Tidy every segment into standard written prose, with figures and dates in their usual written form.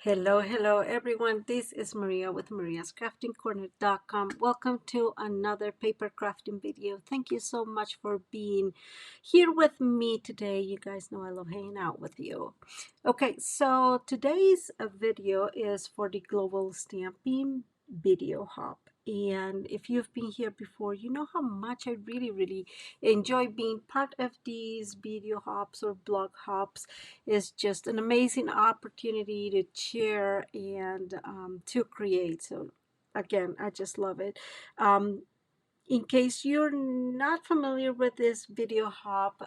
Hello everyone. This is Maria with mariascraftingcorner.com. Welcome to another paper crafting video. Thank you so much for being here with me today. You guys know I love hanging out with you. Okay, so today's video is for the Global Stamping Video Hop. And if you've been here before, you know how much I really enjoy being part of these video hops or blog hops. Is just an amazing opportunity to share and to create. So again, I just love it. In case you're not familiar with this video hop,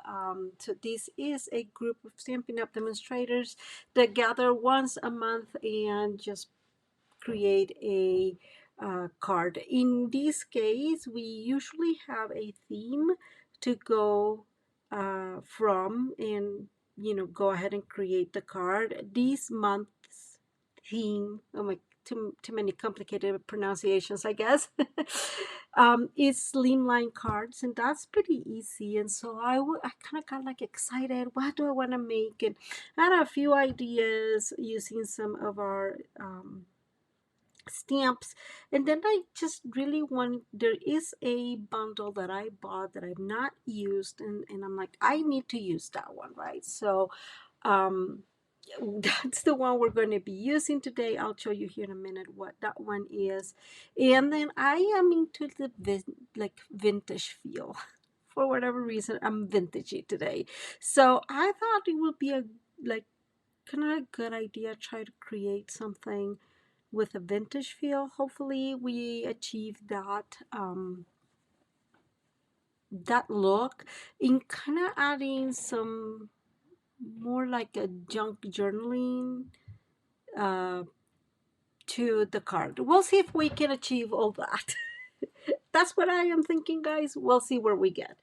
so this is a group of Stampin' Up! Demonstrators that gather once a month and just create a card. In this case, we usually have a theme to go from and go ahead and create the card. This month's theme, oh my, too many complicated pronunciations, I guess. Is slimline cards, and that's pretty easy. And so I kind of got like excited. What do I want to make? And I had a few ideas using some of our stamps, and then I just really want, there is a bundle that I bought that I've not used, and I'm like, I need to use that one, right? So that's the one we're going to be using today. I'll show you here in a minute what that one is. And then I am into the like vintage feel. For whatever reason, I'm vintagey today, so I thought it would be a like kind of a good idea try to create something with a vintage feel. Hopefully we achieve that look in kind of adding some more like a junk journaling uh, to the card. We'll see if we can achieve all that. That's what I am thinking, guys. We'll see where we get.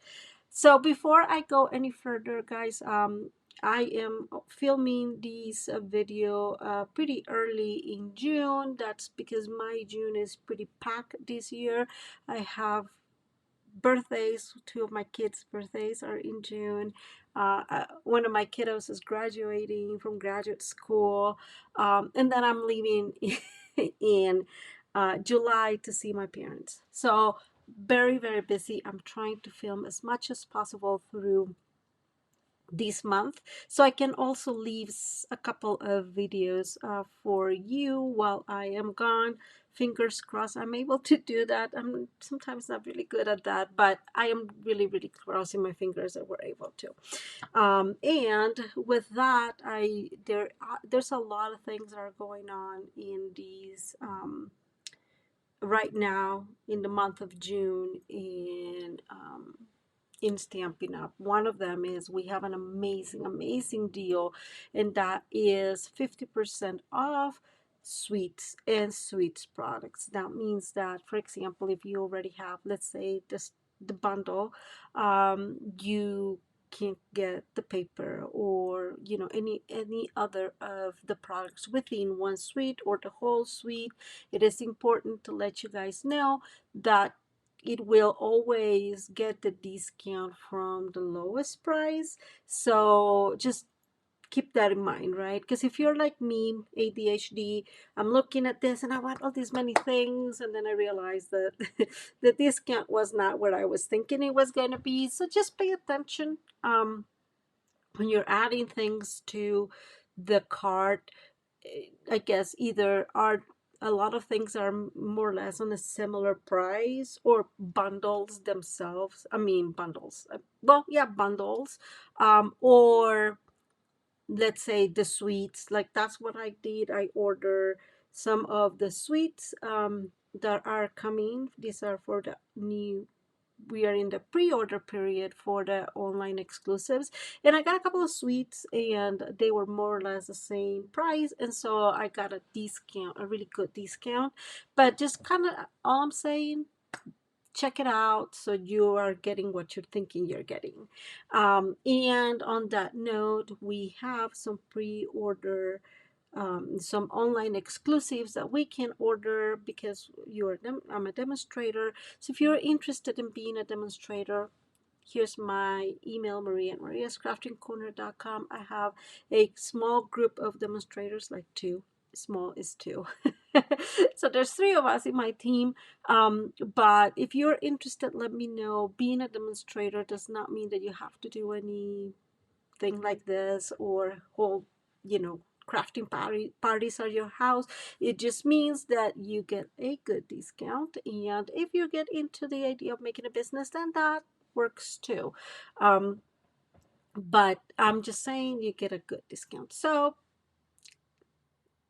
So before I go any further, guys, I am filming this video pretty early in June. That's because my June is pretty packed this year. I have birthdays. Two of my kids' birthdays are in June. One of my kiddos is graduating from graduate school, and then I'm leaving in July to see my parents. So very busy. I'm trying to film as much as possible through this month, so I can also leave a couple of videos for you while I am gone. Fingers crossed I'm able to do that. I'm sometimes not really good at that, but I am really crossing my fingers that we're able to. And with that, there's a lot of things that are going on in these right now in the month of June in Stampin' Up. One of them is we have an amazing deal, and that is 50% off sweets and sweets products. That means that, for example, if you already have, let's say, the bundle, you can get the paper or any other of the products within one suite or the whole suite. It is important to let you guys know that it will always get the discount from the lowest price. So just keep that in mind, right? Because if you're like me, ADHD, I'm looking at this and I want all these many things, and then I realized that the discount was not what I was thinking it was going to be. So just pay attention when you're adding things to the cart. I guess either are a lot of things are more or less on a similar price, or bundles themselves. I mean bundles. Well, yeah, bundles. Or let's say the sweets. Like that's what I did. I order some of the sweets that are coming. These are for the new, we are in the pre-order period for the online exclusives, and I got a couple of sweets and they were more or less the same price, and so I got a discount, a really good discount. But just kind of all I'm saying, check it out so you are getting what you're thinking you're getting. And on that note, we have some pre-order, some online exclusives that we can order because I'm a demonstrator. So if you're interested in being a demonstrator, here's my email, Maria at mariascraftingcorner.com. I have a small group of demonstrators, like two, small is two. So there's three of us in my team. But if you're interested, let me know. Being a demonstrator does not mean that you have to do anything like this or hold, you know, crafting parties at your house. It just means that you get a good discount. And if you get into the idea of making a business, then that works too. Um, but I'm just saying you get a good discount. So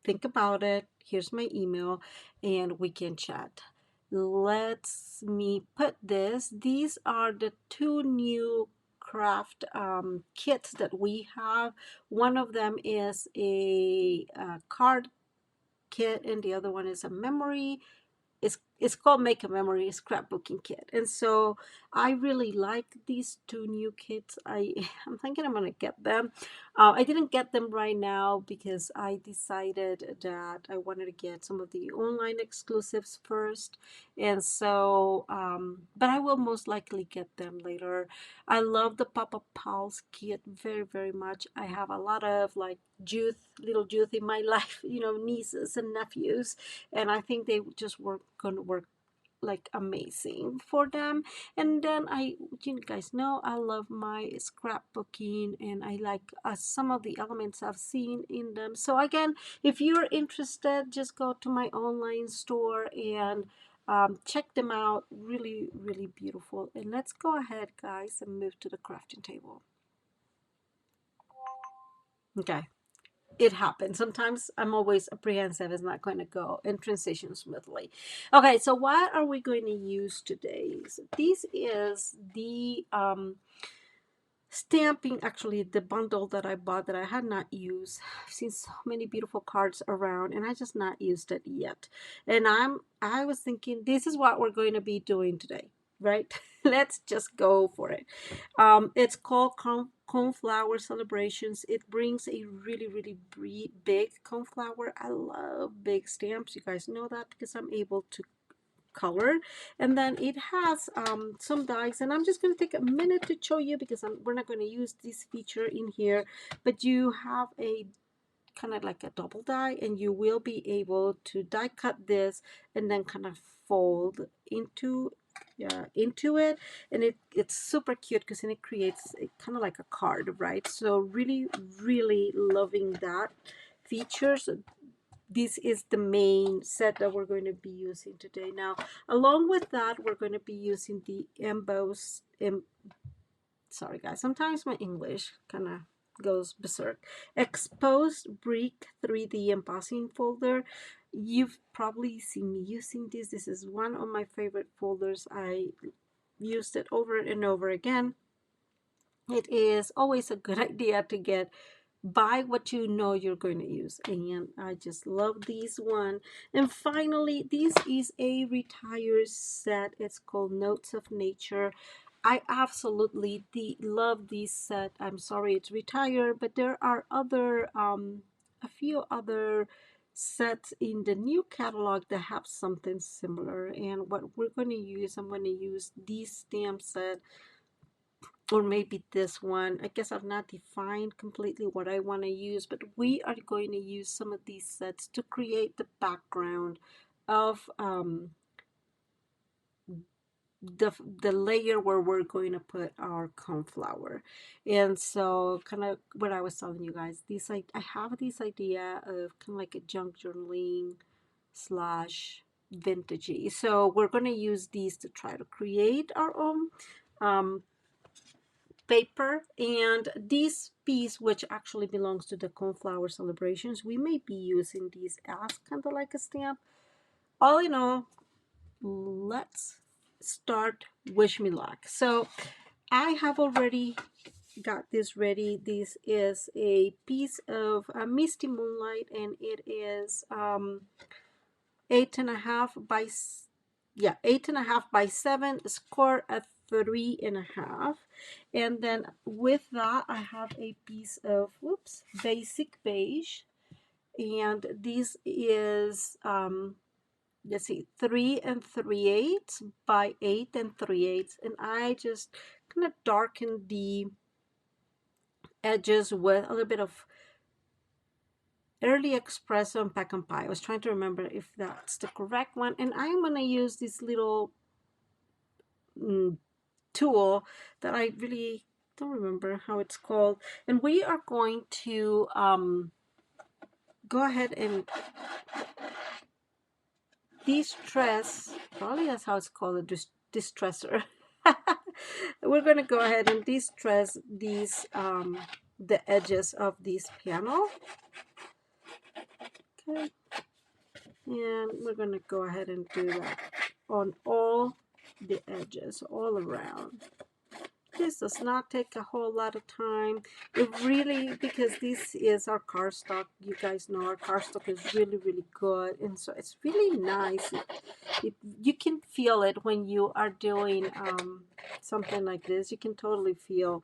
think about it. Here's my email and we can chat. Let's me put this. These are the two new craft kits that we have. One of them is a card kit and the other one is a memory. It's called Make a Memory Scrapbooking Kit. And so I really like these two new kits. I'm thinking I'm gonna get them. I didn't get them right now because I decided that I wanted to get some of the online exclusives first. And so but I will most likely get them later. I love the Papa Pals kit very, very much. I have a lot of like little youth in my life, you know, nieces and nephews, and I think they just gonna work like amazing for them. And then you guys know I love my scrapbooking and I like some of the elements I've seen in them. So again, if you're interested, just go to my online store and check them out. Really, really beautiful. And let's go ahead, guys, and move to the crafting table. Okay, it happens. Sometimes I'm always apprehensive it's not going to go and transition smoothly. Okay, so what are we going to use today? So this is the stamping, actually the bundle that I bought that I had not used. I've seen so many beautiful cards around and I just not used it yet. And I was thinking this is what we're going to be doing today, right? Let's just go for it. It's called Coneflower Celebrations. It brings a really, really big coneflower. I love big stamps. You guys know that because I'm able to color. And then it has some dies. And I'm just going to take a minute to show you because we're not going to use this feature in here. But you have a kind of like a double die and you will be able to die cut this and then kind of fold into it, and it's super cute because then it creates kind of like a card, right? So really, really loving that feature. So this is the main set that we're going to be using today. Now along with that, we're going to be using the sorry guys, sometimes my English kind of goes berserk. Exposed Brick 3D embossing folder. You've probably seen me using this. This is one of my favorite folders. I used it over and over again. It is always a good idea to buy what you know you're going to use, and I just love this one. And finally, this is a retire set. It's called Notes of Nature. I absolutely love this set. I'm sorry it's retired, but there are a few other sets in the new catalog that have something similar. And what we're going to use, I'm going to use this stamp set or maybe this one. I guess I've not defined completely what I want to use, but we are going to use some of these sets to create the background of the layer where we're going to put our coneflower. And so kind of what I was telling you guys, I have this idea of kind of like a junk journaling slash vintagey. So we're going to use these to try to create our own paper. And this piece, which actually belongs to the Coneflower Celebrations, we may be using these as kind of like a stamp. All in all, let's start. Wish me luck. So I have already got this ready. This is a piece of Misty Moonlight, and it is 8.5 by 7, score at 3.5. And then with that I have a piece of basic beige, and this is let's see, 3 3/8 by 8 3/8, and I just kind of darken the edges with a little bit of Early Espresso and Pecan Pie. I was trying to remember if that's the correct one. And I'm going to use this little tool that I really don't remember how it's called. And we are going to go ahead and de-stress, probably that's how it's called, a distressor. We're going to go ahead and de-stress these, the edges of this panel. Okay. And we're going to go ahead and do that on all the edges, all around. This does not take a whole lot of time. It really, because this is our cardstock, you guys know our cardstock is really, really good. And so it's really nice. You can feel it when you are doing something like this. You can totally feel,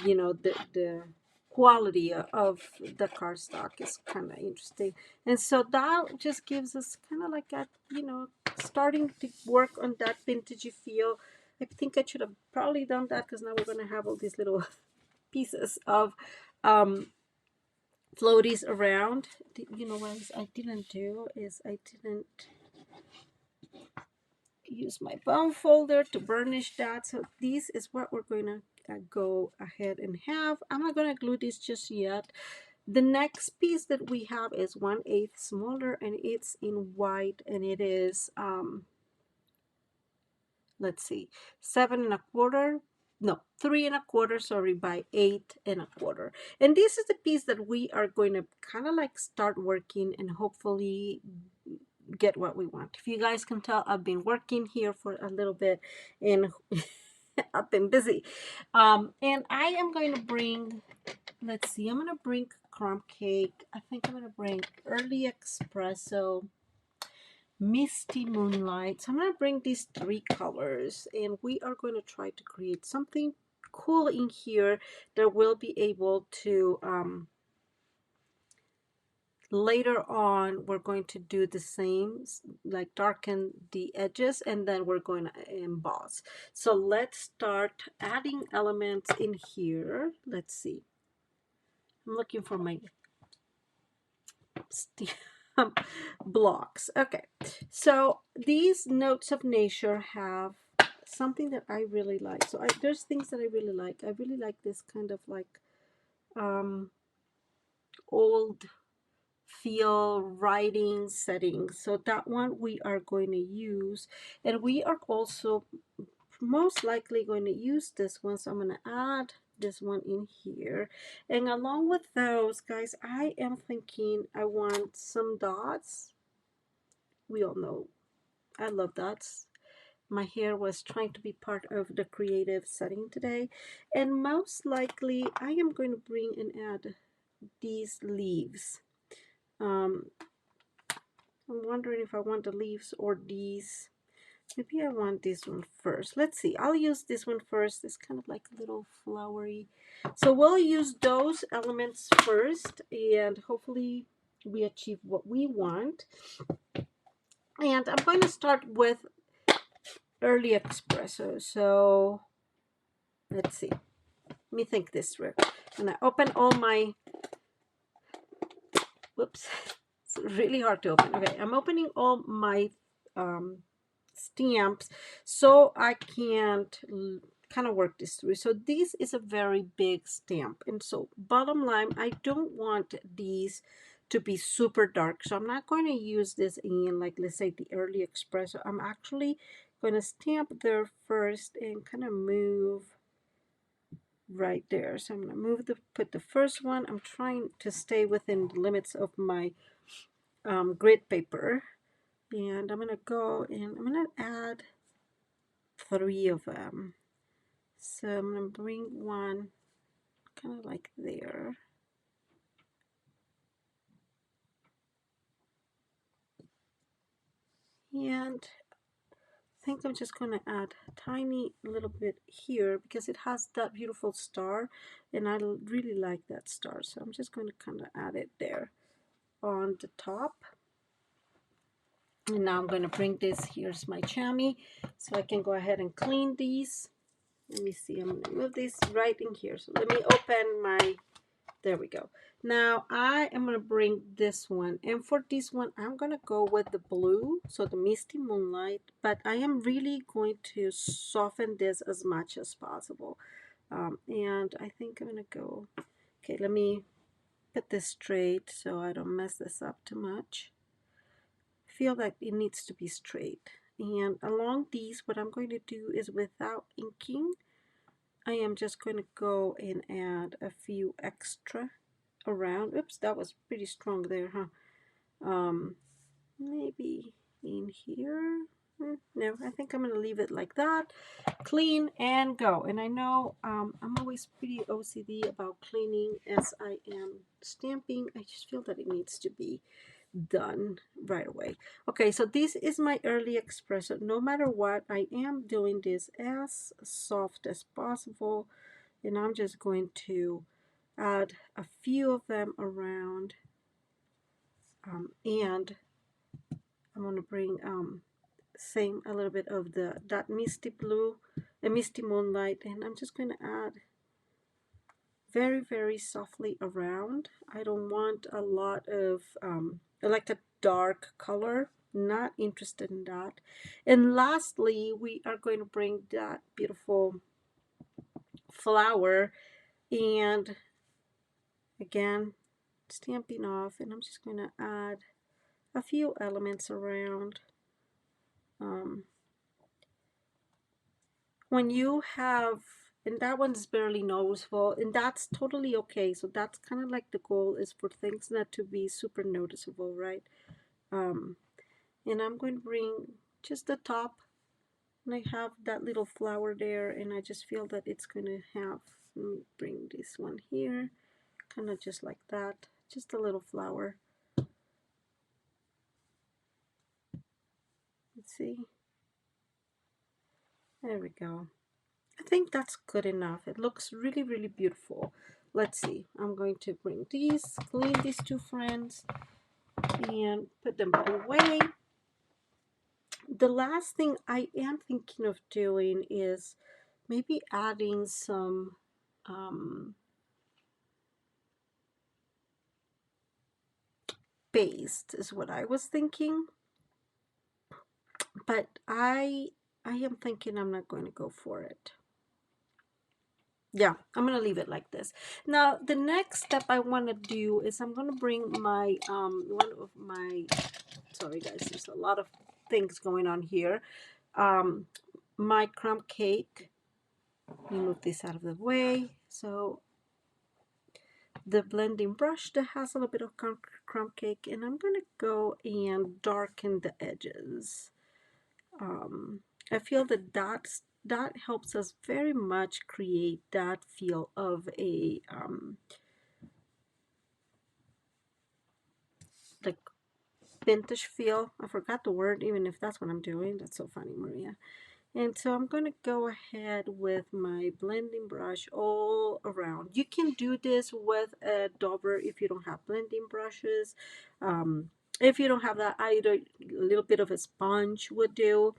you know, the quality of the cardstock is kind of interesting. And so that just gives us kind of like a, you know, starting to work on that vintagey feel. I think I should have probably done that because now we're going to have all these little pieces of floaties around. You know what I didn't do is I didn't use my bone folder to burnish that. So this is what we're going to go ahead and have. I'm not going to glue this just yet. The next piece that we have is 1/8 smaller, and it's in white, and it is let's see, 7 1/4, no, 3 1/4, sorry, by 8 1/4. And this is the piece that we are going to kind of like start working and hopefully get what we want. If you guys can tell, I've been working here for a little bit and I've been busy. And I am going to bring, let's see, I'm going to bring crumb cake. I think I'm going to bring early espresso, misty moonlight. So I'm going to bring these 3 colors and we are going to try to create something cool in here that will be able to later on we're going to do the same, like darken the edges, and then we're going to emboss. So let's start adding elements in here. Let's see, I'm looking for my stamp blocks. Okay, so these notes of nature have something that I really like. So there's things that I really like. I really like this kind of like old feel writing setting. So that one we are going to use, and we are also most likely going to use this one. So I'm going to add this one in here, and along with those guys, I am thinking I want some dots. We all know I love dots. My hair was trying to be part of the creative setting today, and most likely I am going to bring and add these leaves. I'm wondering if I want the leaves or these. Maybe I want this one first. Let's see. I'll use this one first. It's kind of like a little flowery. So we'll use those elements first, and hopefully we achieve what we want. And I'm going to start with early espresso. So let's see. Let me think this through. And I open all my, whoops, it's really hard to open. Okay, I'm opening all my stamps so I can't kind of work this through. So this is a very big stamp, and so bottom line, I don't want these to be super dark, so I'm not going to use this in, like, let's say the early espresso. I'm actually going to stamp there first and kind of move right there. So I'm going to move put the first one. I'm trying to stay within the limits of my grid paper, and I'm going to go and I'm going to add 3 of them. So I'm going to bring one kind of like there. And I think I'm just going to add a tiny little bit here because it has that beautiful star, and I really like that star. So I'm just going to kind of add it there on the top. And now I'm going to bring this, here's my chamois, so I can go ahead and clean these. Let me see, I'm going to move this right in here. So let me open my There we go. Now I am going to bring this one, and for this one I'm going to go with the blue, so the Misty Moonlight, but I am really going to soften this as much as possible. And I think I'm going to go, okay, let me put this straight so I don't mess this up too much. I feel like it needs to be straight. And along these, what I'm going to do is, without inking, I am just going to go and add a few extra around. Oops, that was pretty strong there, huh? Maybe in here. No, I think I'm going to leave it like that. Clean and go. And I know I'm always pretty OCD about cleaning as I am stamping. I just feel that it needs to be done right away. Okay, so this is my early espresso. No matter what, I am doing this as soft as possible, and I'm just going to add a few of them around, and I'm going to bring same a little bit of that misty blue, the misty moonlight, and I'm just going to add very softly around. I don't want a lot of I like a dark color, not interested in that. And lastly, we are going to bring that beautiful flower, and again, Stampin' Up, and I'm just going to add a few elements around. When you have, and that one's barely noticeable, and that's totally okay. So that's kind of like the goal, is for things not to be super noticeable, right? And I'm going to bring just the top, and I have that little flower there, and I just feel that it's going to have, let me bring this one here, kind of just like that, just a little flower. Let's see. There we go. I think that's good enough. It looks really beautiful. Let's see. I'm going to bring these, clean these two friends, and put them away. The last thing I am thinking of doing is maybe adding some paste is what I was thinking, but I am thinking I'm not going to go for it. Yeah, I'm gonna leave it like this. Now the next step I want to do is I'm gonna bring my one of my, sorry guys, there's a lot of things going on here, my crumb cake. Let me move this out of the way. So the blending brush that has a little bit of crumb cake, and I'm gonna go and darken the edges. I feel that that helps us very much create that feel of a like vintage feel. I forgot the word, even if that's what I'm doing. That's so funny, Maria. And so I'm going to go ahead with my blending brush all around. You can do this with a dauber if you don't have blending brushes. If you don't have that, either a little bit of a sponge would do.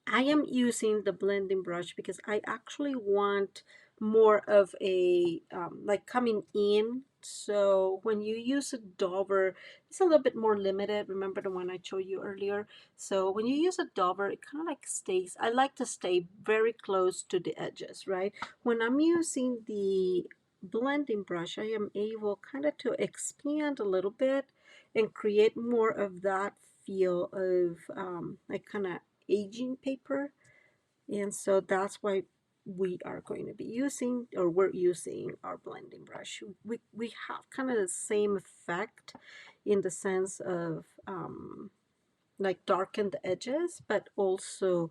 I am using the blending brush because I actually want more of a like coming in. So when you use a dauber, it's a little bit more limited. Remember the one I showed you earlier? So when you use a dauber, it kind of like stays. I like to stay very close to the edges, right? When I'm using the blending brush, I am able kind of to expand a little bit and create more of that feel of like kind of aging paper. And so that's why we are going to be using, or we're using, our blending brush. We have kind of the same effect in the sense of like darken the edges, but also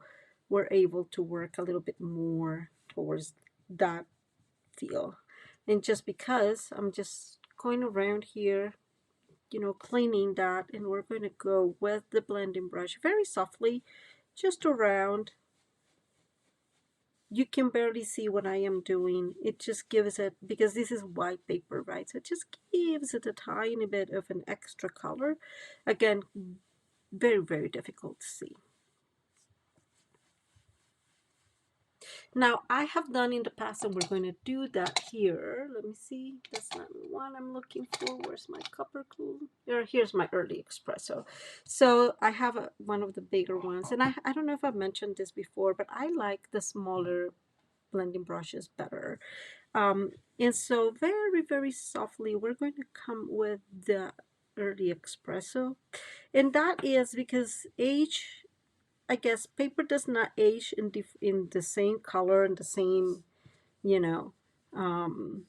we're able to work a little bit more towards that feel. And just because I'm just going around here, you know, cleaning that, and we're going to go with the blending brush very softly, just around. You can barely see what I am doing. It just gives it, because this is white paper, right? So it just gives it a tiny bit of an extra color. Again, very difficult to see. Now, I have done in the past, and we're going to do that here. Let me see. That's not the one I'm looking for. Where's my copper glue? Here's my early espresso. So I have one of the bigger ones. And I don't know if I've mentioned this before, but I like the smaller blending brushes better. And so very, very softly, we're going to come with the early espresso. And that is because age, I guess paper does not age in the same color and the same, you know, um,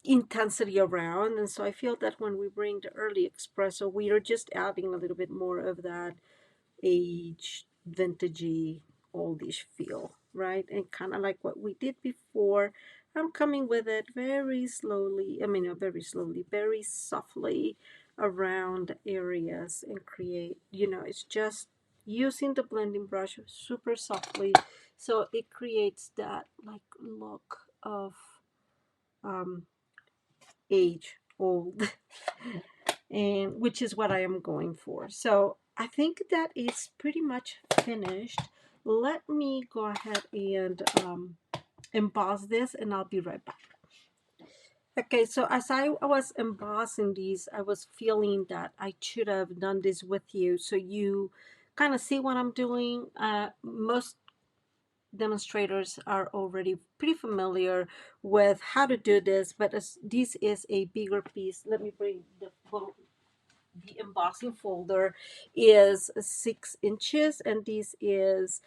intensity around. And so I feel that when we bring the early espresso, we are just adding a little bit more of that aged, vintagey, oldish feel, right? And kind of like what we did before, I'm coming with it very slowly. I mean, not very slowly, very softly around areas and create, it's just using the blending brush super softly. So it creates that like look of um, age, old, and which is what I am going for. So I think that is pretty much finished. Let me go ahead and emboss this, and I'll be right back. Okay, so as I was embossing these, I was feeling that I should have done this with you so you kind of see what I'm doing. Most demonstrators are already pretty familiar with how to do this, but as this is a bigger piece, let me bring the embossing folder is 6 inches, and this is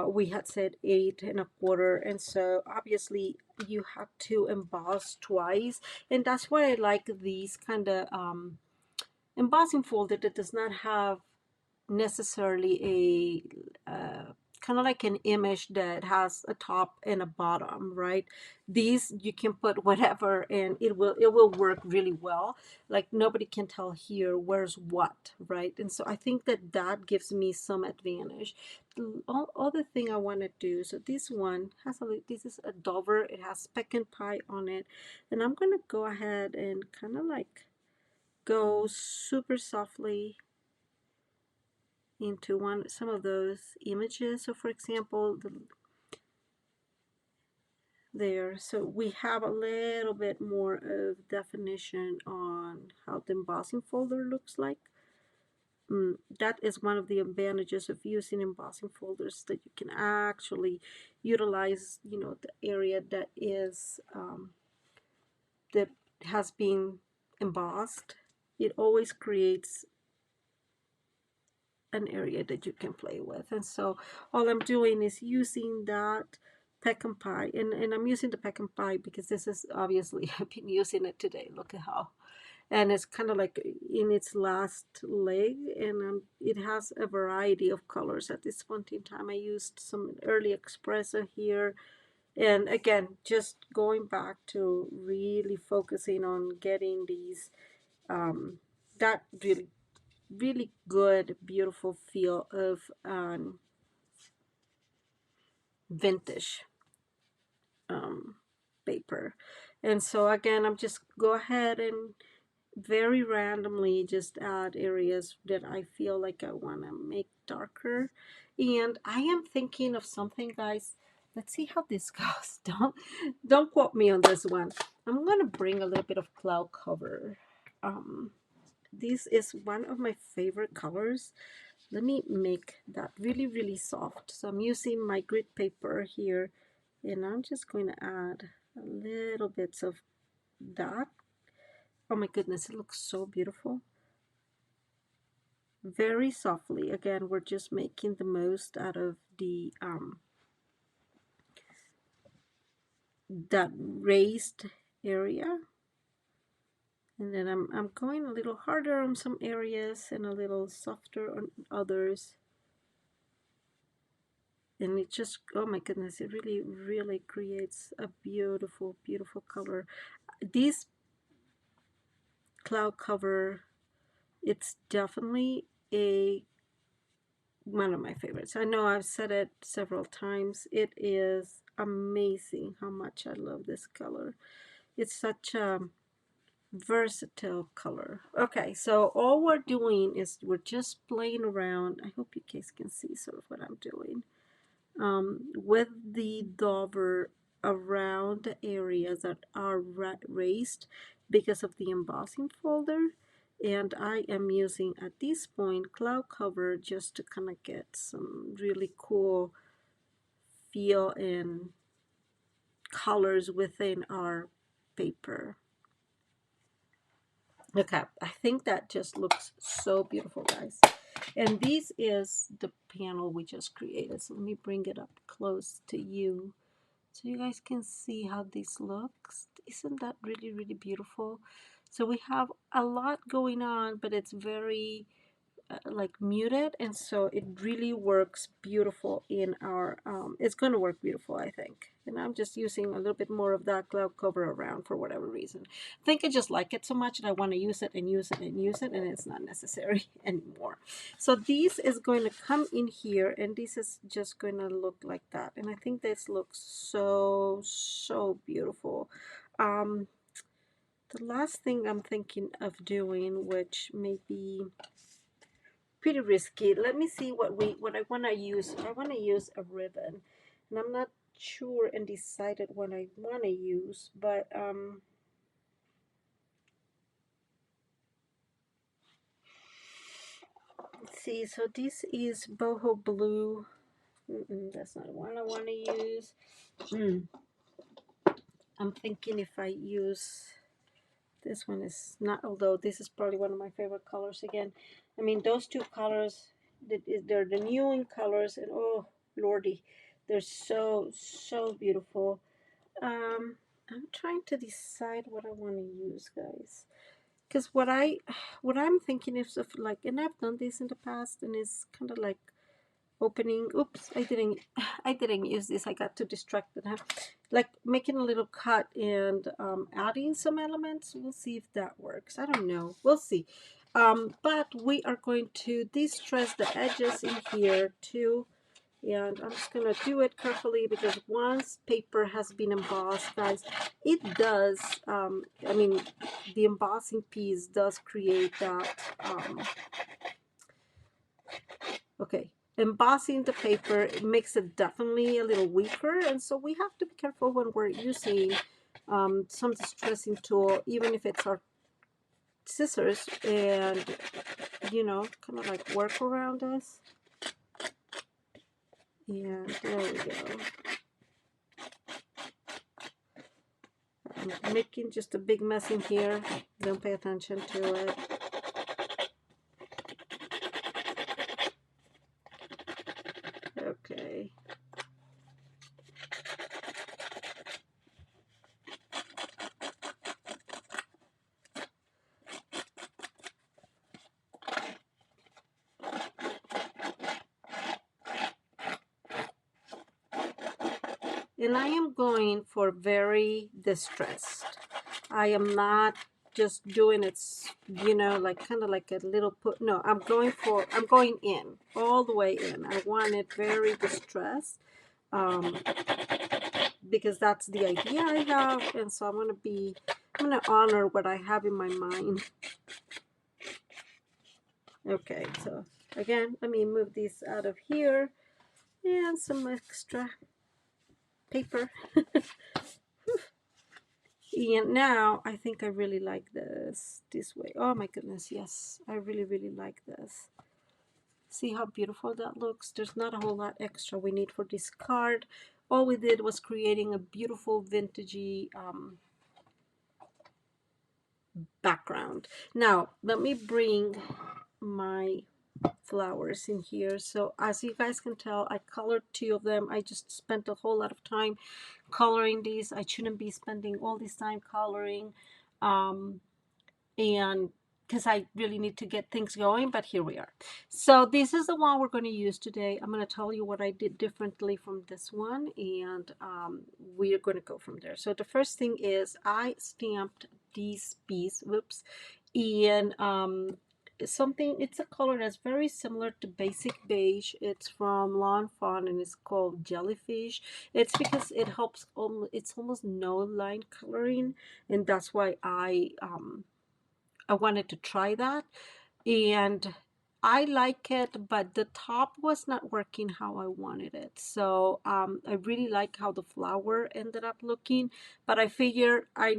we had said 8 1/4, and so obviously you have to emboss twice, and that's why I like these kind of embossing folder that does not have necessarily a kind of like an image that has a top and a bottom, right? These you can put whatever and it will work really well. Like nobody can tell here where's what, right? And so I think that that gives me some advantage. The other thing I want to do, so this one has this is a Dover, it has pecan pie on it, and I'm gonna go ahead and kind of like go super softly into some of those images. So for example, there, so we have a little bit more of definition on how the embossing folder looks like. That is one of the advantages of using embossing folders, that you can actually utilize, the area that is that has been embossed. It always creates an area that you can play with. And so all I'm doing is using that pecan pie, and I'm using the pecan pie because this is obviously I've been using it today. Look at how, and it's kind of like in its last leg, and it has a variety of colors. At this point in time, I used some early espresso here, and again, just going back to really focusing on getting these that really good, beautiful feel of vintage um, paper. And so again, I'm just go ahead and very randomly just add areas that I feel like I want to make darker. And I am thinking of something, guys. Let's see how this goes. Don't quote me on this one. I'm gonna bring a little bit of cloud cover. This is one of my favorite colors. Let me make that really, really soft. So I'm using my grit paper here, and I'm just going to add a little bits of that. Oh my goodness, it looks so beautiful. Very softly. Again, we're just making the most out of the that raised area. And then I'm going a little harder on some areas and a little softer on others. And it just, oh my goodness, it really creates a beautiful color. This cloud cover, it's definitely a one of my favorites. I know I've said it several times. It is amazing how much I love this color. It's such a versatile color. Okay, so all we're doing is we're just playing around. I hope you guys can see sort of what I'm doing. with the dauber around the areas that are raised because of the embossing folder. And I am using at this point cloud cover just to kind of get some really cool feel and colors within our paper. Okay, I think that just looks so beautiful, guys. And this is the panel we just created. So let me bring it up close to you so you guys can see how this looks. Isn't that really, really beautiful? So we have a lot going on, but it's very like muted, and so it really works beautiful in our it's going to work beautiful, I think. And I'm just using a little bit more of that cloud cover around for whatever reason. I think I just like it so much that I want to use it and use it and use it, and it's not necessary anymore. So this is going to come in here, and this is just going to look like that, and I think this looks so beautiful. The last thing I'm thinking of doing, which may be pretty risky. Let me see what I want to use. I want to use a ribbon, and I'm not sure and decided what I want to use, but let's see. So this is boho blue. That's not one I want to use. I'm thinking if I use this one is not, although this is probably one of my favorite colors again. I mean, those two colors, they're the new in colors, and oh lordy, they're so beautiful. I'm trying to decide what I want to use, guys, because what I'm thinking is of like, and I've done this in the past, and it's kind of like opening. Oops, I didn't use this. I got too distracted. Huh? Like making a little cut and adding some elements. We'll see if that works. I don't know. We'll see. But we are going to distress the edges in here too. And I'm just going to do it carefully, because once paper has been embossed, guys, it does, I mean, the embossing piece does create that, okay, embossing the paper, it makes it definitely a little weaker, and so we have to be careful when we're using some distressing tool, even if it's our scissors, and, you know, kind of like work around us. And there we go. I'm making just a big mess in here. Don't pay attention to it. Okay. And I am going for very distressed. I am not just doing it, you know, like kind of like a little put. No, I'm going in, all the way in. I want it very distressed, because that's the idea I have. And so I'm going to honor what I have in my mind. Okay, so again, let me move this out of here, and some extra paper. And now I think I really like this way. Oh my goodness, yes, I really like this. See how beautiful that looks? There's not a whole lot extra we need for this card. All we did was creating a beautiful vintagey background. Now let me bring my flowers in here. So as you guys can tell, I colored two of them. I just spent a whole lot of time coloring these. I shouldn't be spending all this time coloring, and because I really need to get things going, but here we are. So this is the one we're going to use today. I'm going to tell you what I did differently from this one, and we are going to go from there. So the first thing is I stamped these bees, whoops, in something, it's a color that's very similar to basic beige. It's from Lawn Fawn, and it's called Jellyfish. It's because it helps, it's almost no line coloring, and that's why I wanted to try that. And I like it, but the top was not working how I wanted it. So I really like how the flower ended up looking, but I figured I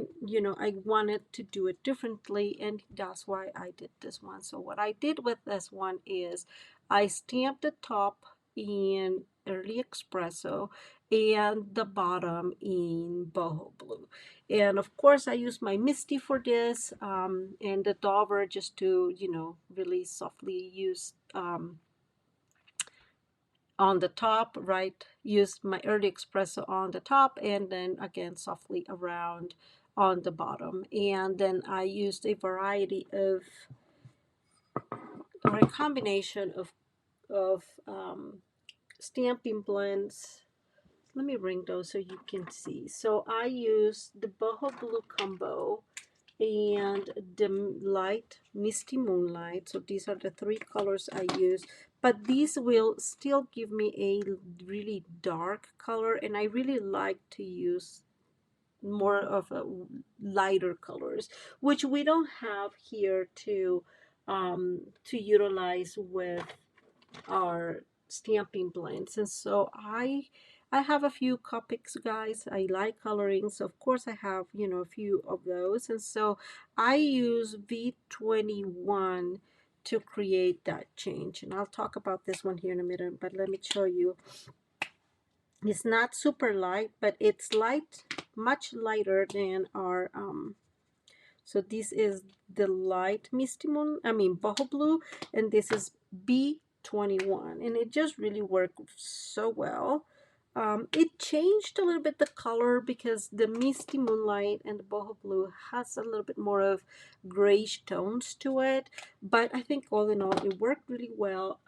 wanted to do it differently, and that's why I did this one. So what I did with this one is I stamped the top in early espresso and the bottom in boho blue. And of course, I use my Misty for this, and the Dover just to, really softly use on the top, right? Use my early espresso on the top, and then again softly around on the bottom. And then I used a variety of, or a combination of stamping blends. Let me ring those so you can see. So I use the boho blue combo and the light misty moonlight. So these are the three colors I use, but these will still give me a really dark color, and I really like to use more of a lighter colors, which we don't have here to utilize with our stamping blends. And so I have a few Copics, guys. I like coloring, so of course I have a few of those. And so I use V21 to create that change, and I'll talk about this one here in a minute, but let me show you. It's not super light, but it's light, much lighter than our so this is the light misty moon, boho blue, and this is B21, and it just really worked so well. It changed a little bit the color because the misty moonlight and the boho blue has a little bit more of grayish tones to it, but I think all in all it worked really well.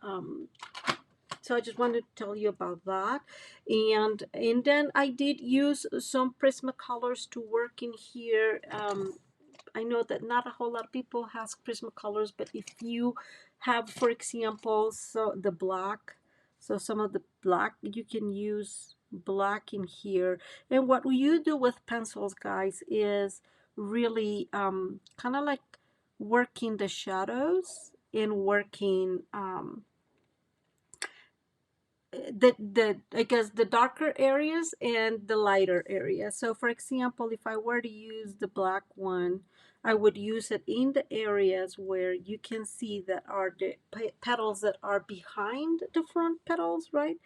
So I just wanted to tell you about that. And then I did use some Prismacolors to work in here. I know that not a whole lot of people has Prismacolors, but if you have, for example, so the black, so some of the black, you can use black in here. And what you do with pencils, guys, is really kind of like working the shadows and working the I guess the darker areas and the lighter areas. So for example, if I were to use the black one, I would use it in the areas where you can see that are the petals that are behind the front petals, right?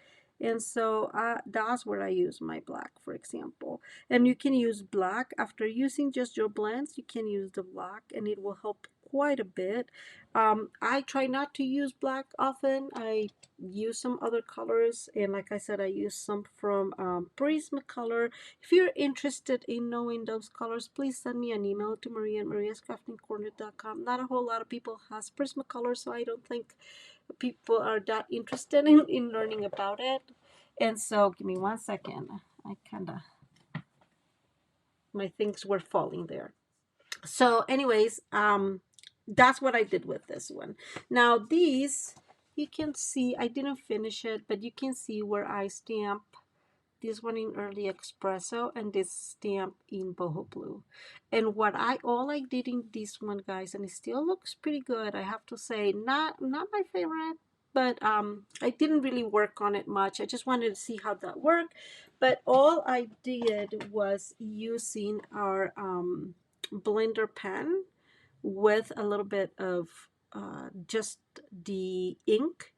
And so that's where I use my black, for example. And you can use black after using just your blends. You can use the black, and it will help quite a bit. I try not to use black often. I use some other colors, and like I said, I use some from Prismacolor. If you're interested in knowing those colors, please send me an email to Maria at mariascraftingcorner.com. Not a whole lot of people has Prismacolor, so I don't think people are that interested in learning about it. And so give me 1 second. I kind of, my things were falling there. So anyways, that's what I did with this one. Now these, you can see I didn't finish it, but you can see where I stamp this one in early espresso and this stamp in boho blue. And all I did in this one, guys, and it still looks pretty good, I have to say, not my favorite, but I didn't really work on it much. I just wanted to see how that worked. But all I did was using our blender pen with a little bit of just the ink.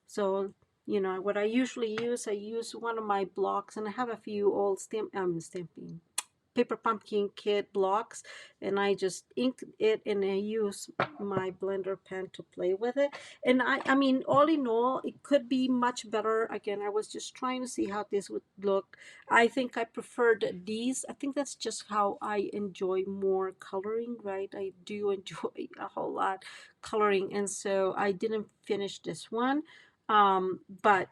So, what I usually use, I use one of my blocks, and I have a few old stamping paper pumpkin kit blocks, and I just ink it, and I use my blender pen to play with it. And I mean, all in all, it could be much better. Again, I was just trying to see how this would look. I think I preferred these. I think that's just how I enjoy more coloring, right? I do enjoy a whole lot coloring, and so I didn't finish this one. But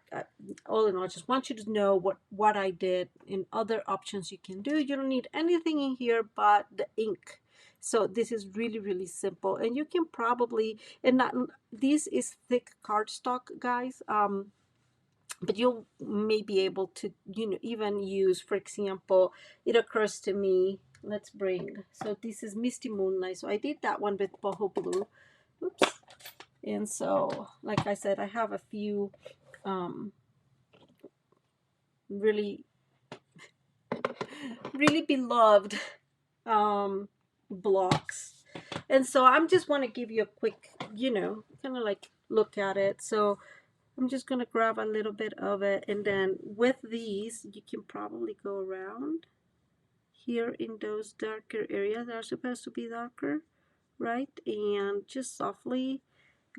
all in all, I just want you to know what I did in other options you can do. You don't need anything in here but the ink. So this is really, really simple, and you can probably, and not, this is thick cardstock, guys, but you may be able to, even use, for example, it occurs to me, let's bring, so this is Misty Moonlight, so I did that one with boho blue. Oops. And so, like I said, I have a few um, really, really beloved blocks. And so I'm just want to give you a quick, kind of like look at it. So I'm just going to grab a little bit of it. And then with these, you can probably go around here in those darker areas that are supposed to be darker, right? And just softly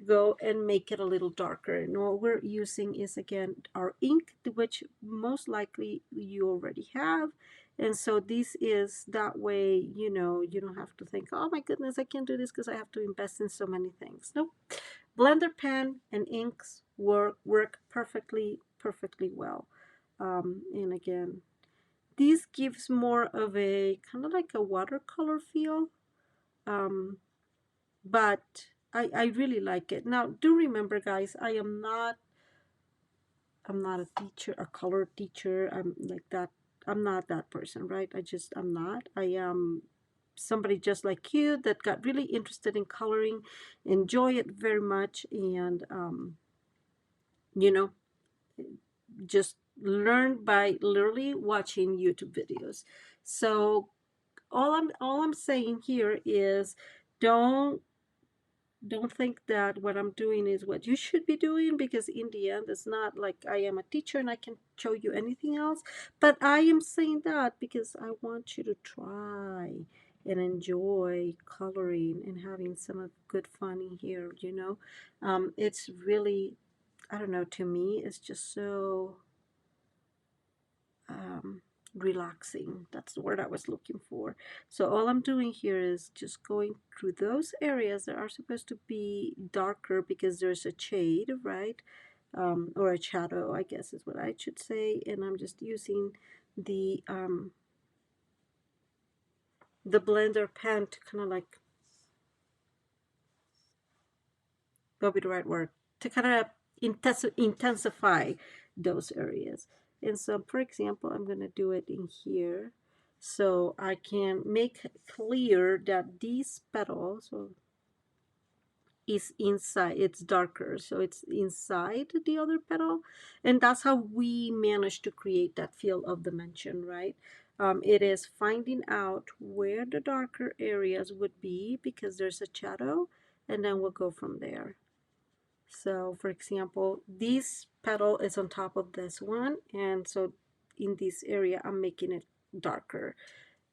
go and make it a little darker. And what we're using is, again, our ink, which most likely you already have. And so this is that way, you don't have to think, oh my goodness, I can't do this because I have to invest in so many things. Nope. Blender pen and inks work perfectly well. And again, this gives more of a kind of like a watercolor feel. Um, but I really like it. Now, do remember, guys, I'm not a teacher, a color teacher. I'm like that. I'm not that person, right? I'm not. I am somebody just like you that got really interested in coloring, enjoy it very much, and you know, just learn by literally watching YouTube videos. So all I'm saying here is don't don't think that what I'm doing is what you should be doing, because in the end it's not like I am a teacher and I can show you anything else. But I am saying that because I want you to try and enjoy coloring and having some of good fun in here, it's really, I don't know, to me it's just so um, relaxing. That's the word I was looking for. So all I'm doing here is just going through those areas that are supposed to be darker because there's a shade, right? Or a shadow, I guess is what I should say. And I'm just using the blender pen to kind of like, what would be the right word? To kind of intensify those areas. And so, for example, I'm going to do it in here. So I can make clear that these petals is inside, it's darker, so it's inside the other petal. And that's how we manage to create that feel of dimension, right? It is finding out where the darker areas would be because there's a shadow, and then we'll go from there. So for example, this petal is on top of this one, and so in this area I'm making it darker.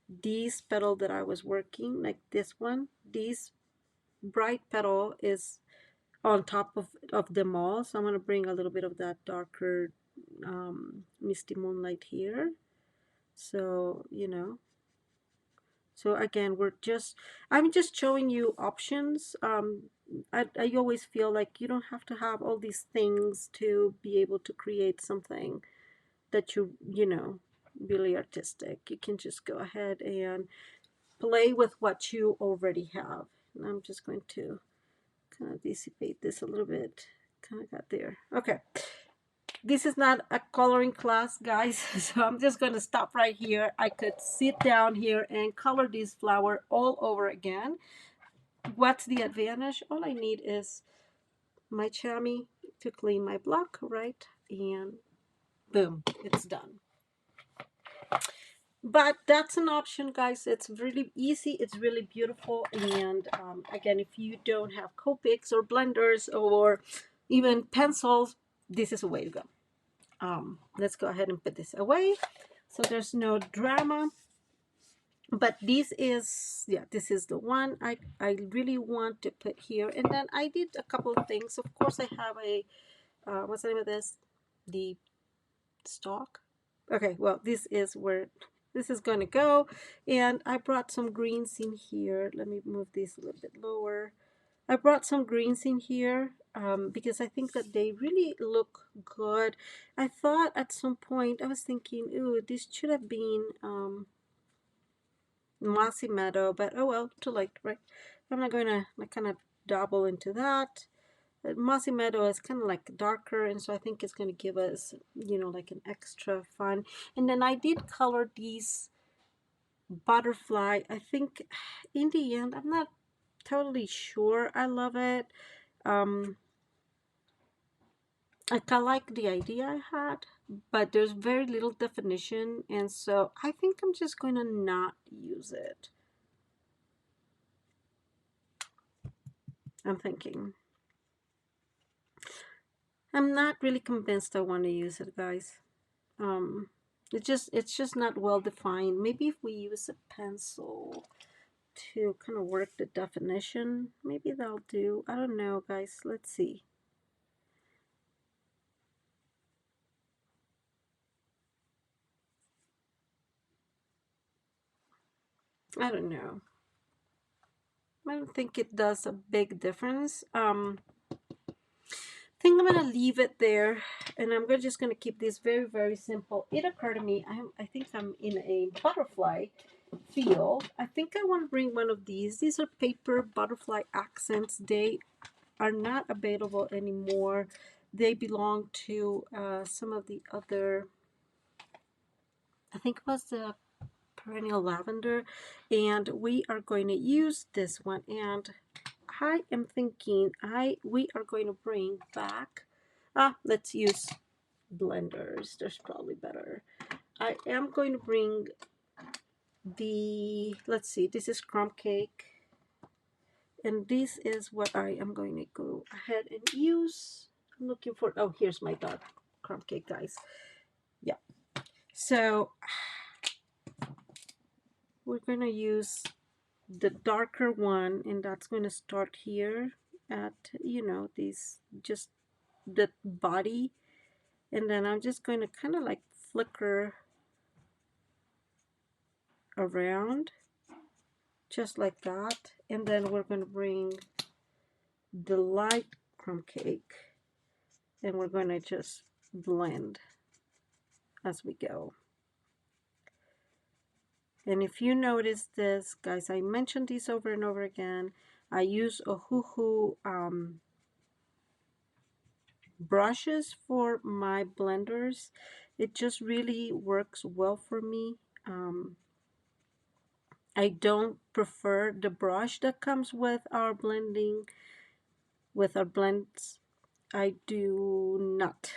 This petal that I was working, like this one, this bright petal is on top of them all, so I'm going to bring a little bit of that darker misty moonlight here. So so again, I'm just showing you options. I always feel like you don't have to have all these things to be able to create something that really artistic. You can just go ahead and play with what you already have. And I'm just going to kind of dissipate this a little bit. Kind of got there. Okay. This is not a coloring class, guys, so I'm just going to stop right here. I could sit down here and color this flower all over again. What's the advantage? All I need is my chamois to clean my block, right? And boom, it's done. But that's an option, guys. It's really easy, it's really beautiful. And again, if you don't have Copics or blenders or even pencils, this is a way to go. Let's go ahead and put this away so there's no drama. But this is, yeah, this is the one I really want to put here. And then I did a couple of things. Of course, I have a what's the name of this, the stalk. Okay, well, this is where this is going to go. And I brought some greens in here. Let me move this a little bit lower. I brought some greens in here because I think that they really look good. I thought at some point, I was thinking, ooh, this should have been mossy meadow, but oh well, too late, right? I'm not going to like kind of dabble into that. Mossy meadow is kind of like darker, and so I think it's going to give us, like an extra fun. And then I did color these butterfly. I think in the end, I'm not totally sure I love it. I kind of like the idea I had, but there's very little definition, and so I think I'm just going to not use it. I'm thinking. I'm not really convinced I want to use it, guys. Um, it's just not well defined. Maybe if we use a pencil to kind of work the definition, maybe that'll do. I don't know, guys. Let's see. I don't know. I don't think it does a big difference. I think I'm gonna leave it there, and I'm just gonna keep this very, very simple. It occurred to me, I think I'm in a butterfly field. I think I want to bring one of these. These are paper butterfly accents. They are not available anymore. They belong to some of the other, I think it was the perennial lavender, and we are going to use this one. And I am thinking we are going to bring back, let's use blenders. There's probably better. I am going to bring the, let's see, this is crumb cake. And this is what I am going to go ahead and use. I'm looking for, oh, here's my dark crumb cake, guys. Yeah. So we're going to use the darker one, and that's going to start here at, you know, these, just the body. And then I'm just going to kind of like flicker around just like that. And then we're going to bring the light crumb cake, and we're going to just blend as we go. And if you notice this, guys, I mentioned these over and over again. I use Ohuhu brushes for my blenders. It just really works well for me. I don't prefer the brush that comes with our blending, with our blends. I do not.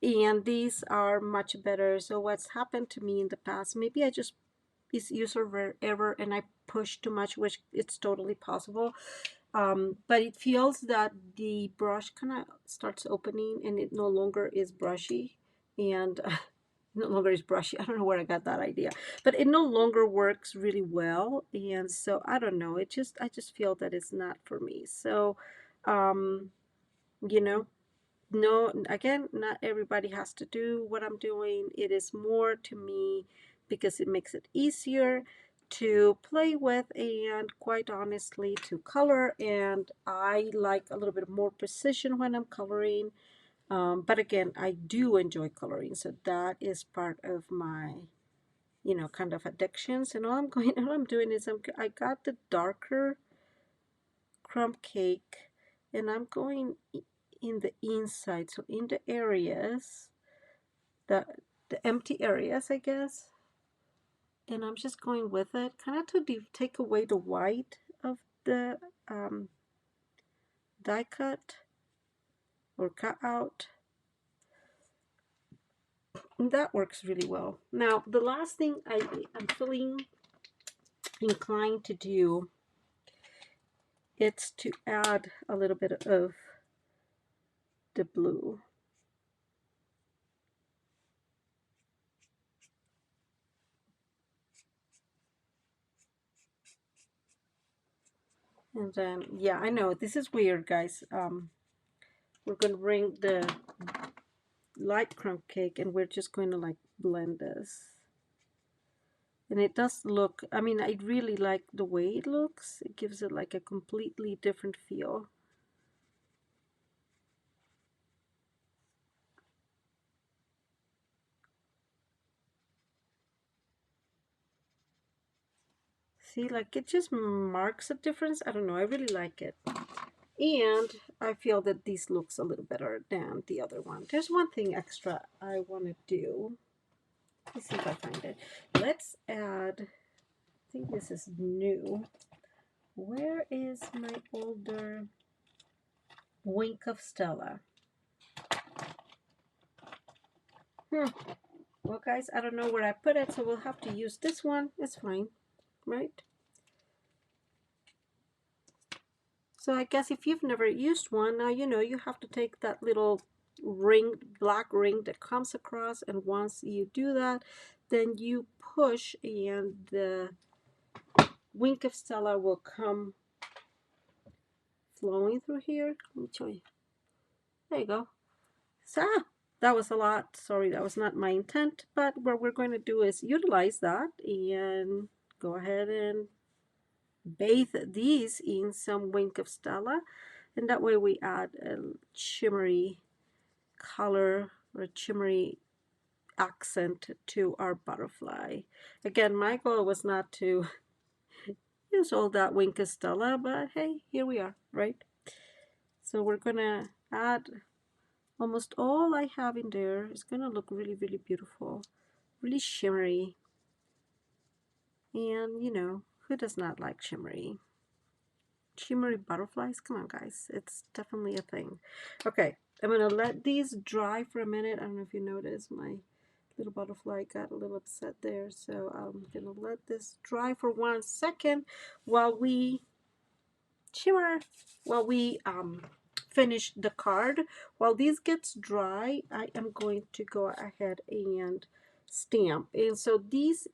And these are much better. So what's happened to me in the past, maybe I just is user error and I push too much, which it's totally possible. But it feels that the brush kind of starts opening and it no longer is brushy, and no longer is brushy. I don't know where I got that idea, but it no longer works really well. And so I don't know. I just feel that it's not for me. So, um, you know, no, again, not everybody has to do what I'm doing. It is more to me because it makes it easier to play with and quite honestly to color. And I like a little bit more precision when I'm coloring. But again, I do enjoy coloring. So that is part of my, you know, kind of addictions. And all I'm doing is I got the darker crumb cake, and I'm going in the inside, so in the areas, the the empty areas, I guess. And I'm just going with it, kind of to take away the white of the die cut or cut out. And that works really well. Now, the last thing I'm feeling inclined to do, it's to add a little bit of the blue. And then, yeah, I know this is weird, guys. We're gonna bring the light crumb cake, and we're just going to like blend this. And it does look, I mean, I really like the way it looks. It gives it like a completely different feel. See, like it just marks a difference. I don't know, I really like it. And I feel that this looks a little better than the other one. There's one thing extra I want to do. Let's see if I find it. Let's add, I think this is new. Where is my older? Wink of Stella. Well, guys, I don't know where I put it, so we'll have to use this one. It's fine, right? So I guess if you've never used one, now you know you have to take that little ring, black ring that comes across, and once you do that, then you push and the Wink of Stella will come flowing through here. Let me show you. There you go. So, that was a lot. Sorry, that was not my intent, but what we're going to do is utilize that and go ahead and bathe these in some Wink of Stella, and that way we add a shimmery color or a shimmery accent to our butterfly. Again, my goal was not to use all that Wink of Stella, but hey, here we are, right? So we're gonna add almost all I have in there. It's gonna look really, really beautiful, really shimmery. And you know, who does not like shimmery? Shimmery butterflies? Come on, guys. It's definitely a thing. Okay, I'm gonna let these dry for a minute. I don't know if you noticed my little butterfly got a little upset there. So I'm gonna let this dry for 1 second while we shimmer, while we finish the card. While this gets dry, I am going to go ahead and stamp. And so this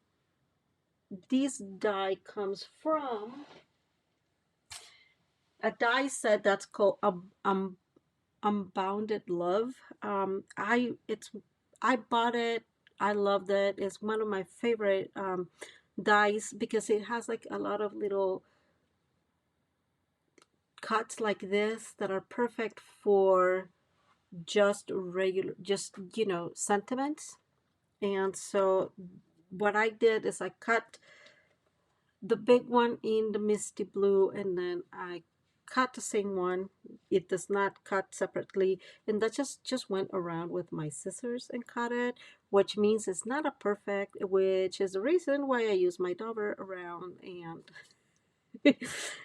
die comes from a die set that's called Unbounded Love. I bought it. I loved it. It's one of my favorite dies because it has like a lot of little cuts like this that are perfect for just regular, just you know, sentiments. And so what I did is I cut the big one in the misty blue, and then I cut the same one. It does not cut separately, and that just went around with my scissors and cut it, which means it's not a perfect, which is the reason why I use my dauber around and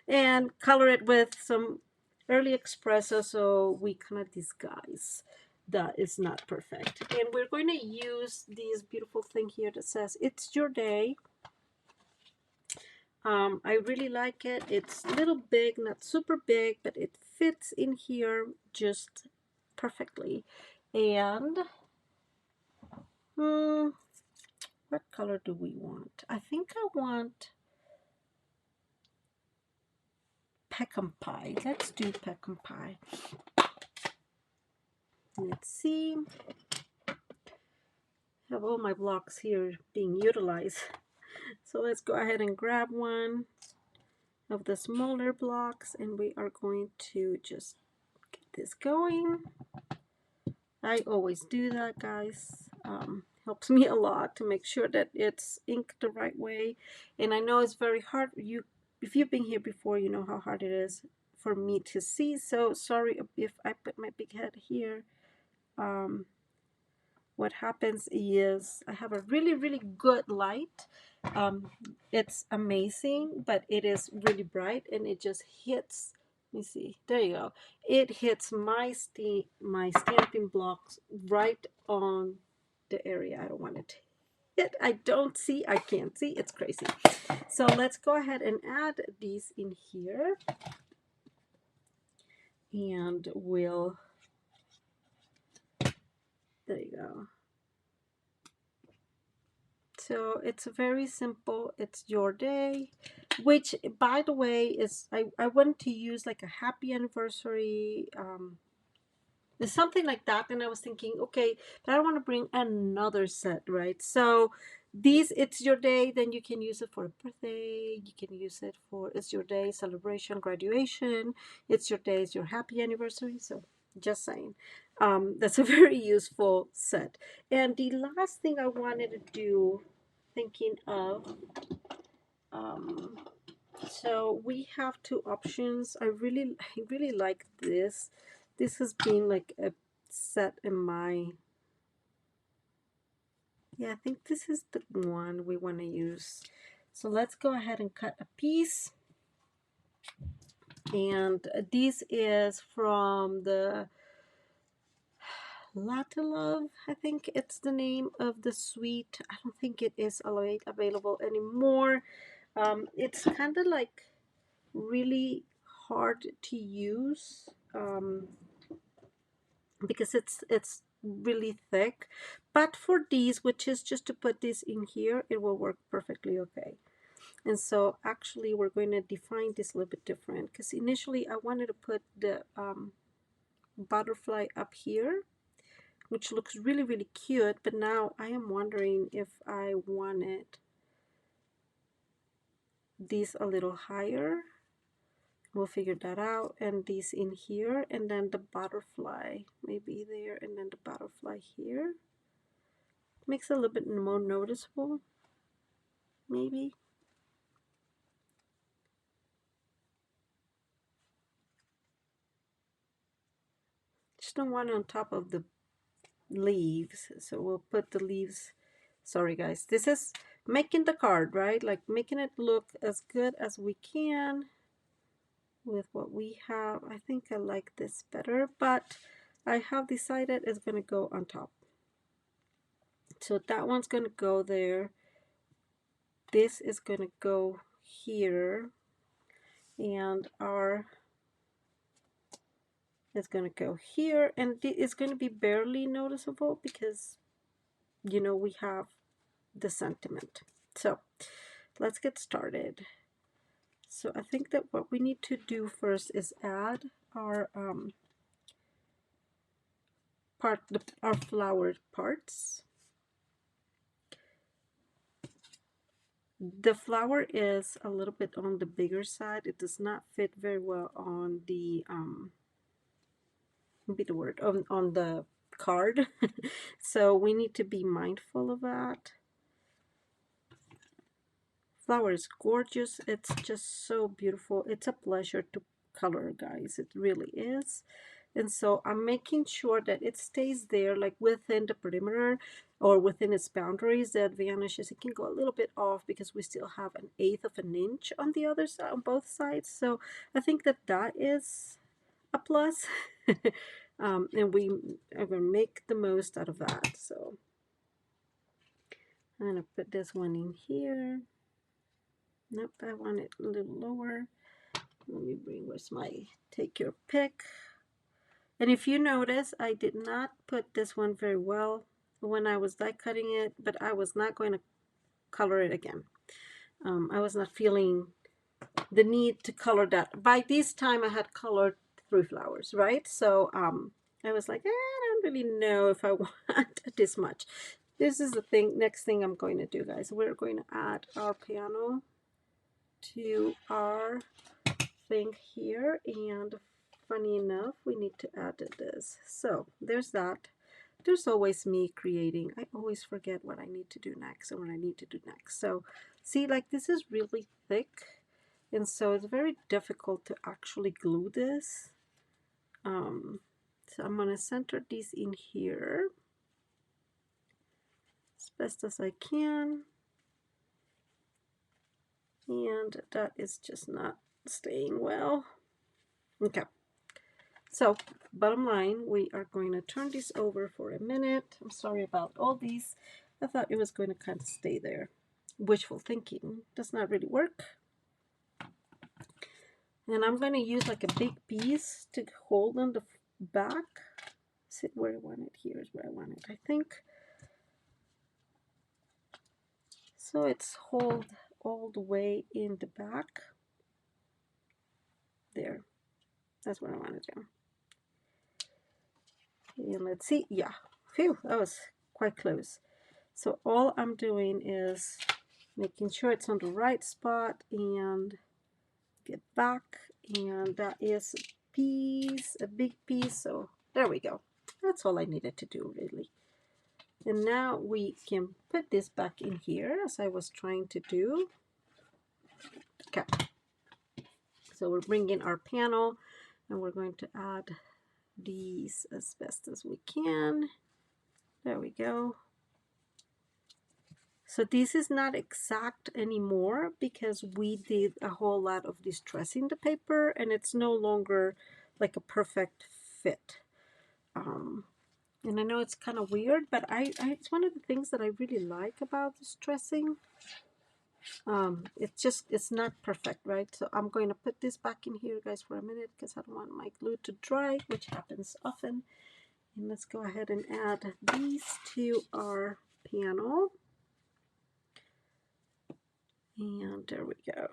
and color it with some early espresso, so we kind of disguise that it's not perfect. And we're going to use this beautiful thing here that says it's your day. I really like it. It's a little big, not super big, but it fits in here just perfectly. And what color do we want? I think I want pecan pie. Let's do pecan pie. Let's see. I have all my blocks here being utilized. So let's go ahead and grab one of the smaller blocks, and we are going to just get this going. I always do that, guys. Helps me a lot to make sure that it's inked the right way. And I know it's very hard. If you've been here before, you know how hard it is for me to see. So sorry if I put my big head here. What happens is I have a really, really good light. It's amazing, but it is really bright, and it just hits. Let me see. There you go. It hits my stamping blocks right on the area I don't want it to hit. I don't see. I can't see. It's crazy. So let's go ahead and add these in here, and we'll. There you go. So it's very simple. It's your day, which by the way is I want to use like a happy anniversary, something like that. And I was thinking, okay, but I want to bring another set, right? So these, it's your day, then you can use it for a birthday, you can use it for it's your day celebration, graduation, it's your day, it's your happy anniversary. So just saying, that's a very useful set. And the last thing I wanted to do, thinking of, so we have two options. I really like this. This has been like a set in my, yeah, I think this is the one we want to use. So let's go ahead and cut a piece And this is from the Latte Love, I think it's the name of the suite. I don't think it is available anymore. It's kind of like really hard to use because it's really thick. But for these, which is just to put this in here, it will work perfectly okay. And so actually we're going to define this a little bit different because initially I wanted to put the butterfly up here, which looks really, really cute, but now I am wondering if I wanted this a little higher. We'll figure that out. And this in here, and then the butterfly maybe there, and then the butterfly here. Makes it a little bit more noticeable, maybe. Just don't want it on top of the leaves, so we'll put the leaves. Sorry guys, this is making the card, right? Like making it look as good as we can with what we have. I think I like this better, but I have decided it's going to go on top. So that one's going to go there. This is going to go here, and our is going to go here, and it's going to be barely noticeable because, you know, we have the sentiment. So let's get started. So I think that what we need to do first is add our our flowered parts. The flower is a little bit on the bigger side. It does not fit very well on the be the word on the card. So we need to be mindful of that. Flower is gorgeous. It's just so beautiful. It's a pleasure to color, guys. It really is. And so I'm making sure that it stays there, like within the perimeter or within its boundaries. The advantage is it can go a little bit off because we still have 1/8 of an inch on the other side, on both sides. So I think that that is a plus. And we are going to make the most out of that. So I'm going to put this one in here. Nope, I want it a little lower. Let me bring, where's my take your pick. And if you notice, I did not put this one very well when I was die cutting it, but I was not going to color it again. I was not feeling the need to color that. By this time I had colored 3 flowers, right? So I was like, I don't really know if I want this much. This is the thing, next thing I'm going to do, guys. We're going to add our piano to our thing here, and funny enough we need to add this. So there's that. There's always me creating. I always forget what I need to do next and what I need to do next. So see, like this is really thick, and so it's very difficult to actually glue this. So I'm going to center these in here as best as I can, and that is just not staying well. Okay, so bottom line, we are going to turn this over for a minute. I'm sorry about all these. I thought it was going to kind of stay there. Wishful thinking does not really work. And I'm going to use like a big piece to hold on the back. Sit where I want it. Here is where I want it, I think. So it's hold all the way in the back. There. That's what I want to do. And let's see. Yeah. Phew, that was quite close. So all I'm doing is making sure it's on the right spot and get back. And that is a piece, a big piece. So there we go. That's all I needed to do, really. And now we can put this back in here as I was trying to do. Okay. So we're bringing our panel and we're going to add these as best as we can. There we go. So this is not exact anymore because we did a whole lot of distressing the paper and it's no longer like a perfect fit. And I know it's kind of weird, but it's one of the things that I really like about distressing. It's not perfect, right? So I'm going to put this back in here, guys, for a minute because I don't want my glue to dry, which happens often. And let's go ahead and add these to our panel. And there we go.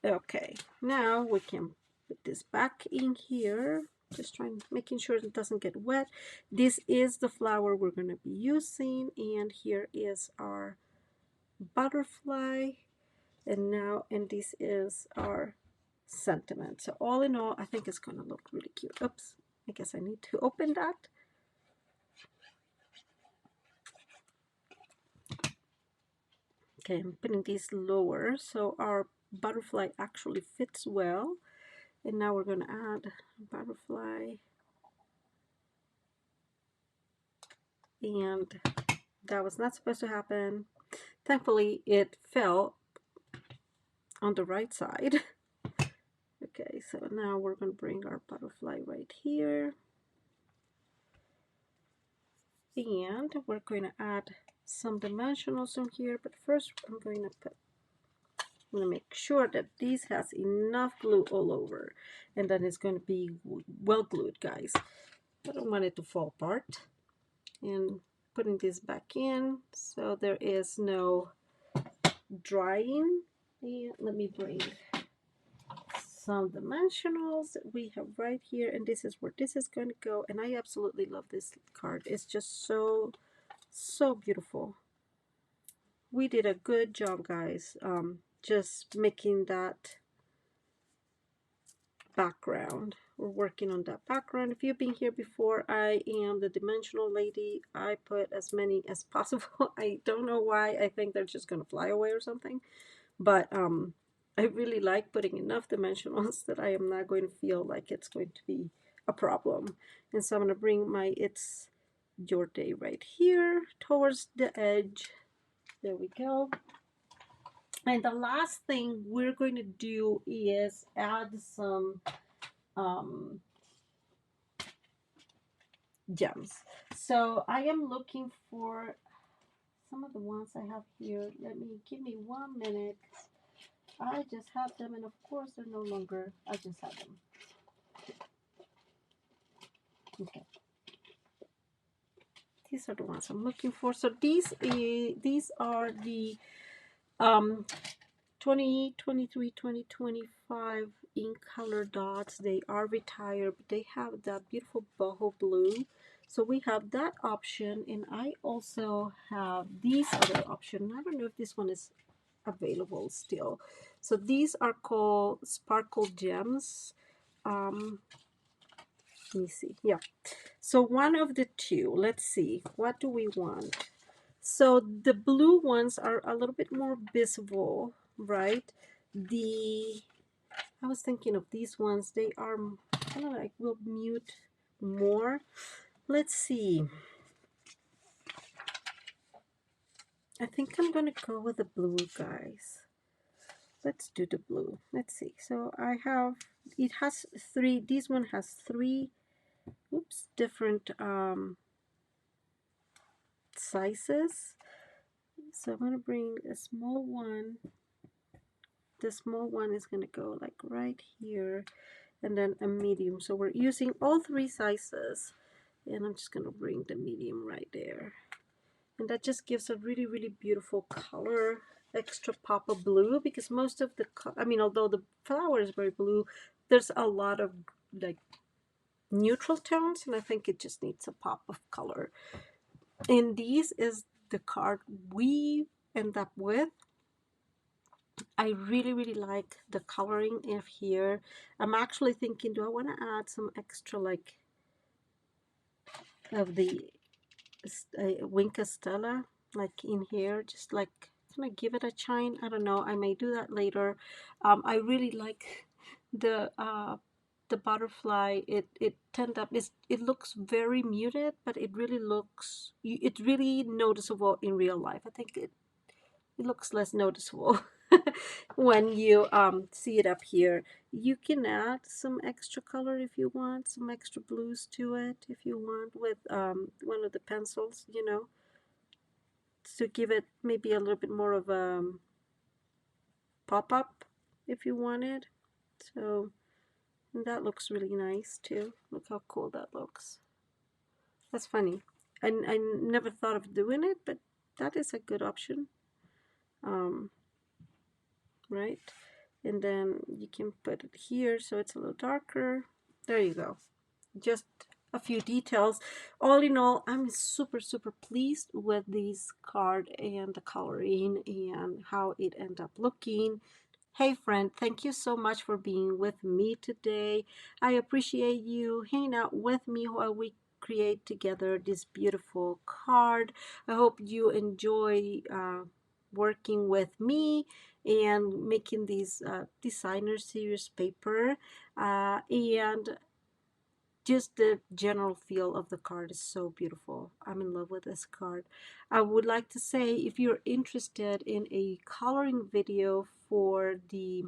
Okay, now we can put this back in here. Just making sure it doesn't get wet. This is the flower we're going to be using, and here is our butterfly, and this is our sentiment. So all in all, I think it's going to look really cute. Oops, I guess I need to open that. Okay, I'm putting these lower so our butterfly actually fits well. And now we're going to add butterfly. And that was not supposed to happen. Thankfully, it fell on the right side. Okay, so now we're going to bring our butterfly right here. And we're going to add some dimensionals in here. But first, I'm going to make sure that this has enough glue all over. And then it's going to be well glued, guys. I don't want it to fall apart. And putting this back in so there is no drying. And let me bring some dimensionals that we have right here, and this is where this is going to go. And I absolutely love this card. It's just so beautiful. We did a good job, guys, just making that background. We're working on that background. If you've been here before, I am the dimensional lady. I put as many as possible. I don't know why. I think they're just going to fly away or something. But I really like putting enough dimensionals that I am not going to feel like it's going to be a problem. And so I'm going to bring my It's Your Day right here towards the edge. There we go. And the last thing we're going to do is add some gems. So I am looking for some of the ones I have here. Give me 1 minute. I just have them, and of course they're no longer. I just have them. Okay. These are the ones I'm looking for. So these are the 2023, 2025 ink color dots. They are retired, but they have that beautiful boho blue. So we have that option, and I also have these other option. I don't know if this one is available still. So these are called sparkle gems. Let me see. Yeah. So one of the two. Let's see. What do we want? So the blue ones are a little bit more visible, right? I was thinking of these ones. They are kind of like, we'll mute more. Let's see. I think I'm going to go with the blue, guys. Let's do the blue. Let's see. So it has three. This one has three, different sizes. So I'm going to bring a small one. The small one is going to go like right here, and then a medium. So we're using all three sizes, and I'm just going to bring the medium right there. And that just gives a really, really beautiful color, extra pop of blue, because most of although the flower is very blue, there's a lot of like neutral tones, and I think it just needs a pop of color. And this is the card we end up with. I really, really like the coloring in here. I'm actually thinking, do I want to add some extra like of the Winka Stella like in here, just like kind of give it a shine. I don't know, I may do that later. I really like the the butterfly, it turned up, it looks very muted, but it really looks, it's really noticeable in real life. I think it looks less noticeable when you see it up here. You can add some extra color if you want, some extra blues to it if you want, with one of the pencils, you know, to give it maybe a little bit more of a pop-up if you wanted. So that looks really nice too. Look how cool that looks. That's funny. I never thought of doing it, but that is a good option. Um, right? And then you can put it here so it's a little darker. There you go. Just a few details. All in all, I'm super, super pleased with this card and the coloring and how it ended up looking. Hey friend, thank you so much for being with me today. I appreciate you hanging out with me while we create together this beautiful card. I hope you enjoy working with me and making these designer series paper, and just the general feel of the card is so beautiful. I'm in love with this card. I would like to say, if you're interested in a coloring video for the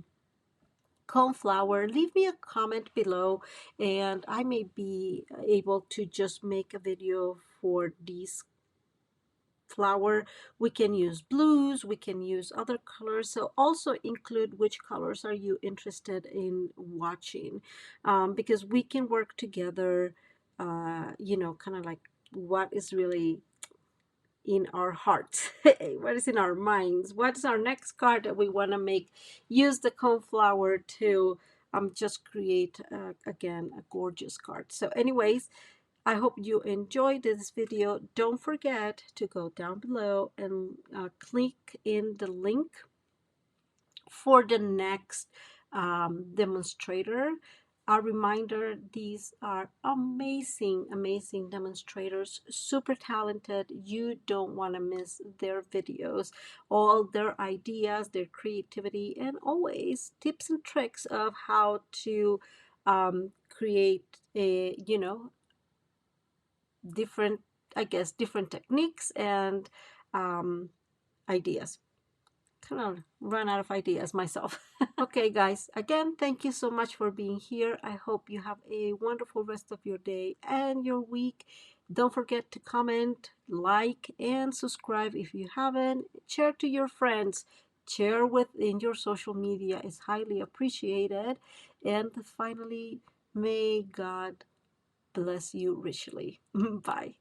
coneflower, leave me a comment below and I may be able to just make a video for these flower. We can use blues, we can use other colors, so also include which colors are you interested in watching, because we can work together, you know, kind of like what is really in our hearts, what is in our minds, what is our next card that we want to make. Use the coneflower to just create again a gorgeous card. So anyways, I hope you enjoyed this video. Don't forget to go down below and click in the link for the next demonstrator. A reminder, these are amazing, amazing demonstrators, super talented. You don't want to miss their videos, all their ideas, their creativity, and always tips and tricks of how to create a, you know, different, I guess, different techniques and ideas. Kind of run out of ideas myself. Okay, guys, again, thank you so much for being here. I hope you have a wonderful rest of your day and your week. Don't forget to comment, like, and subscribe if you haven't. Share to your friends. Share within your social media is highly appreciated. And finally, may God bless you richly. Bye.